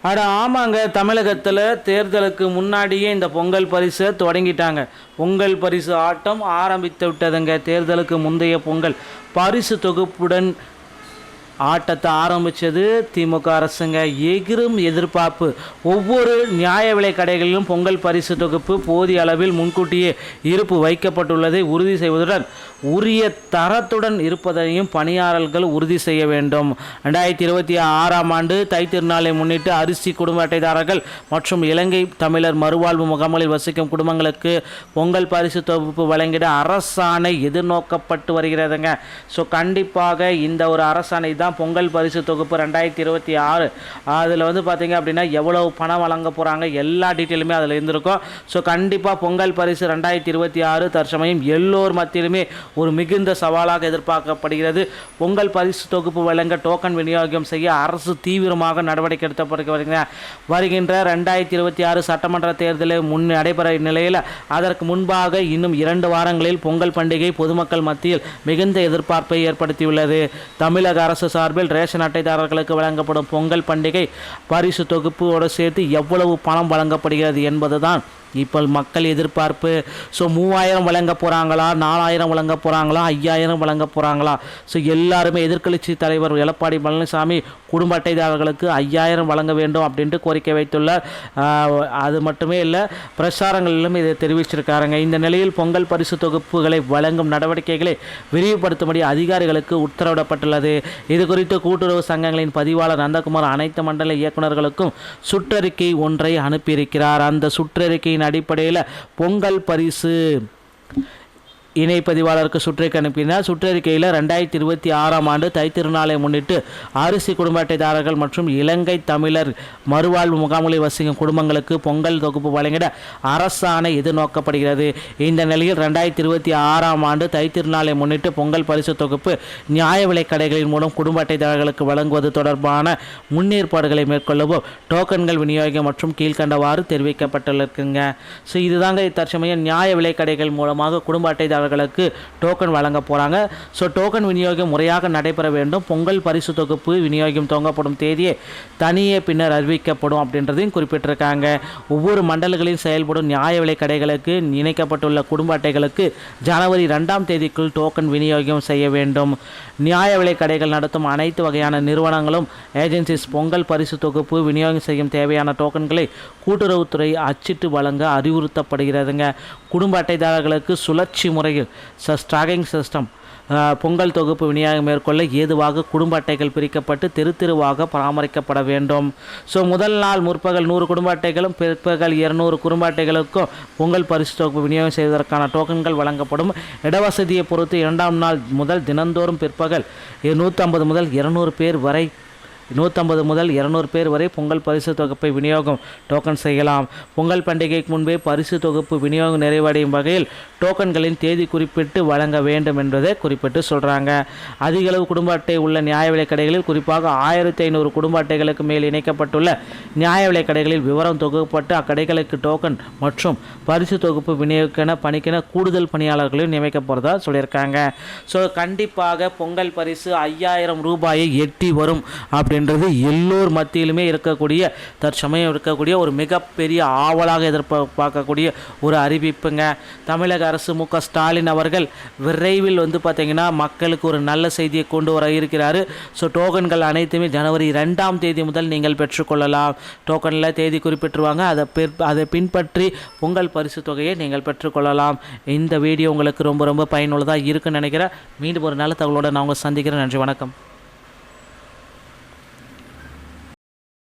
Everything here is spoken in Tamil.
ஆமாங்க, தமிழகத்தில் தேர்தலுக்கு முன்னாடியே இந்த பொங்கல் பரிசை தொடங்கிட்டாங்க. பொங்கல் பரிசு ஆட்டம் ஆரம்பித்து விட்டதுங்க. தேர்தலுக்கு முந்தைய பொங்கல் பரிசு தொகுப்புடன் ஆட்டத்தை ஆரம்பித்தது திமுக அரசுங்க. எகிரும் எதிர்பார்ப்பு. ஒவ்வொரு நியாய விலை கடைகளிலும் பொங்கல் பரிசு தொகுப்பு போதிய அளவில் முன்கூட்டியே இருப்பு வைக்கப்பட்டுள்ளதை உறுதி செய்வதுடன் உரிய தரத்துடன் இருப்பதையும் பணியாளர்கள் உறுதி செய்ய வேண்டும். 2026ஆம் ஆண்டு தைத்திருநாளை முன்னிட்டு அரிசி குடும்ப அட்டைதாரர்கள் மற்றும் இலங்கை தமிழர் மறுவாழ்வு முகாம்களில் வசிக்கும் குடும்பங்களுக்கு பொங்கல் பரிசு தொகுப்பு வழங்கிட அரசாணை எதிர்நோக்கப்பட்டு வருகிறதுங்க. ஸோ கண்டிப்பாக இந்த ஒரு அரசாணை தான் பொங்கல் பரிசு தொகுப்பு 2026. அதில் பார்த்தீங்க அப்படின்னா எவ்வளவு பணம் வழங்க போகிறாங்க எல்லா டீட்டெயிலுமே அதில் இருந்திருக்கும். ஸோ கண்டிப்பாக பொங்கல் பரிசு 2026 தற்சமயம் எல்லோர் மத்தியிலுமே ஒரு மிகுந்த சவாலாக எதிர்பார்க்கப்படுகிறது. பொங்கல் பரிசு தொகுப்பு வழங்க டோக்கன் விநியோகம் செய்ய அரசு தீவிரமாக நடவடிக்கை எடுத்து வருகின்ற 2026 சட்டமன்ற தேர்தலில் நடைபெற நிலையில் அதற்கு முன்பாக இன்னும் 2 வாரங்களில் பொங்கல் பண்டிகை பொதுமக்கள் மத்தியில் மிகுந்த எதிர்பார்ப்பை ஏற்படுத்தியுள்ளது. தமிழக அரசு சார்பில் ரேஷன் அட்டைதாரர்களுக்கு வழங்கப்படும் பொங்கல் பண்டிகை பரிசு தொகுப்போடு சேர்த்து எவ்வளவு பணம் வழங்கப்படுகிறது என்பதுதான் இப்போ மக்கள் எதிர்பார்ப்பு. ஸோ 3000 வழங்க போகிறாங்களா, 4000 வழங்க போகிறாங்களா, 5000 வழங்க போகிறாங்களா? ஸோ எல்லாருமே எதிர்க்கட்சி தலைவர் எடப்பாடி பழனிசாமி குடும்ப அட்டைதாரர்களுக்கு 5000 வழங்க வேண்டும் அப்படின்ட்டு கோரிக்கை வைத்துள்ளார். அது மட்டுமே இல்லை, பிரச்சாரங்களிலும் இதை தெரிவிச்சிருக்காருங்க. இந்த நிலையில் பொங்கல் பரிசு தொகுப்புகளை வழங்கும் நடவடிக்கைகளை விரிவுபடுத்தும்படி அதிகாரிகளுக்கு உத்தரவிடப்பட்டுள்ளது. இது குறித்து கூட்டுறவு சங்கங்களின் பதிவாளர் நந்தகுமார் அனைத்து மண்டல இயக்குநர்களுக்கும் சுற்றறிக்கை ஒன்றை அனுப்பியிருக்கிறார். அந்த சுற்றறிக்கையின் அடிப்படையில் பொங்கல் பரிசு இணை பதிவாளருக்கு சுற்றறிக்கை அனுப்பினார். சுற்றறிக்கையில் 2026ஆம் ஆண்டு தைத்திருநாளை முன்னிட்டு அரிசி குடும்ப அட்டைதாரர்கள் மற்றும் இலங்கை தமிழர் மறுவாழ்வு முகாம்களில் வசிக்கும் குடும்பங்களுக்கு பொங்கல் தொகுப்பு வழங்கிட அரசாணை எதிர்நோக்கப்படுகிறது. இந்த நிலையில் 2026ஆம் ஆண்டு தைத்திருநாளை முன்னிட்டு பொங்கல் பரிசு தொகுப்பு நியாய விலை கடைகளின் மூலம் குடும்ப அட்டைதாரர்களுக்கு வழங்குவது தொடர்பான முன்னேற்பாடுகளை மேற்கொள்ளவும் டோக்கன்கள் விநியோகம் மற்றும் கீழ்கண்டவாறு தெரிவிக்கப்பட்டுள்ளதுங்க. ஸோ இதுதாங்க தற்சமயம் நியாய விலை கடைகள் மூலமாக குடும்ப அட்டைதாரர்களுக்கு டோக்கன் வழங்க போகிறாங்க. ஸோ டோக்கன் விநியோகம் முறையாக நடைபெற வேண்டும். பொங்கல் பரிசு தொகுப்பு விநியோகம் துவங்கப்படும் தேதியை தனியே பின்னர் அறிவிக்கப்படும் அப்படின்றதையும் குறிப்பிட்டிருக்காங்க. ஒவ்வொரு மண்டலங்களில் செயல்படும் நியாய விலை கடைகளுக்கு இணைக்கப்பட்டுள்ள குடும்ப அட்டைகளுக்கு ஜனவரி 2ஆம் தேதிக்குள் டோக்கன் விநியோகம் செய்ய வேண்டும். நியாய விலை கடைகள் நடத்தும் அனைத்து வகையான நிறுவனங்களும் ஏஜென்சிஸ் பொங்கல் பரிசு தொகுப்பு விநியோகம் செய்யும் தேவையான டோக்கன்களை கூட்டுறவுத்துறை அச்சிட்டு வழங்க அறிவுறுத்தப்படுகிறதுங்க. குடும்ப அட்டைதாரர்களுக்கு சுழற்சி முறையில் ஸ்டாக்கிங் சிஸ்டம் பொங்கல் தொகுப்பு விநியோகம் மேற்கொள்ள ஏதுவாக குடும்ப அட்டைகள் பிரிக்கப்பட்டு தெருவாக பராமரிக்கப்பட வேண்டும். ஸோ முதல் நாள் முற்பகல் 100 குடும்ப அட்டைகளும் பிற்பகல் 200 குடும்ப அட்டைகளுக்கும் பொங்கல் பரிசு தொகுப்பு விநியோகம் செய்வதற்கான டோக்கன்கள் வழங்கப்படும். இடவசதியை பொறுத்து 2ஆம் நாள் முதல் தினந்தோறும் பிற்பகல் 150 முதல் 200 பேர் வரை 150 முதல் 200 பேர் வரை பொங்கல் பரிசு தொகுப்பை விநியோகம் டோக்கன் செய்யலாம். பொங்கல் பண்டிகைக்கு முன்பே பரிசு தொகுப்பு விநியோகம் நிறைவடையும் வகையில் டோக்கன்களின் தேதி குறிப்பிட்டு வழங்க வேண்டும் என்பதை குறிப்பிட்டு சொல்கிறாங்க. அதிக அளவு குடும்ப அட்டை உள்ள நியாய விலை கடைகளில் குறிப்பாக 1500 குடும்ப அட்டைகளுக்கு மேல் இணைக்கப்பட்டுள்ள நியாய விலை கடைகளில் விவரம் தொகுக்கப்பட்டு அக்கடைகளுக்கு டோக்கன் மற்றும் பரிசு தொகுப்பு விநியோகிக்கென பணிக்கென கூடுதல் பணியாளர்களையும் நியமிக்க போகிறதா சொல்லியிருக்காங்க. ஸோ கண்டிப்பாக பொங்கல் பரிசு 5000 ரூபாயை எட்டி வரும் அப்படின்றது எல்லோர் மத்தியிலுமே இருக்கக்கூடிய தற்சமயம் இருக்கக்கூடிய ஒரு மிகப்பெரிய ஆவலாக எதிர்பார்க்கக்கூடிய ஒரு அறிவிப்புங்க. தமிழக அரசு மு.க. ஸ்டாலின் அவர்கள் விரைவில் பார்த்திங்கன்னா மக்களுக்கு ஒரு நல்ல செய்தியை கொண்டு வர இருக்கிறாரு. ஸோ டோக்கன்கள் அனைத்துமே ஜனவரி 2ஆம் தேதி முதல் நீங்கள் பெற்றுக்கொள்ளலாம். டோக்கனில் தேதி குறிப்பிட்டுருவாங்க, அதை பின்பற்றி பொங்கல் பரிசு தொகையை நீங்கள் பெற்றுக்கொள்ளலாம். இந்த வீடியோ உங்களுக்கு ரொம்ப ரொம்ப பயனுள்ளதாக இருக்குன்னு நினைக்கிறேன். மீண்டும் ஒரு நல்ல தகவலோடு நான் உங்களை சந்திக்கிறேன். நன்றி, வணக்கம்.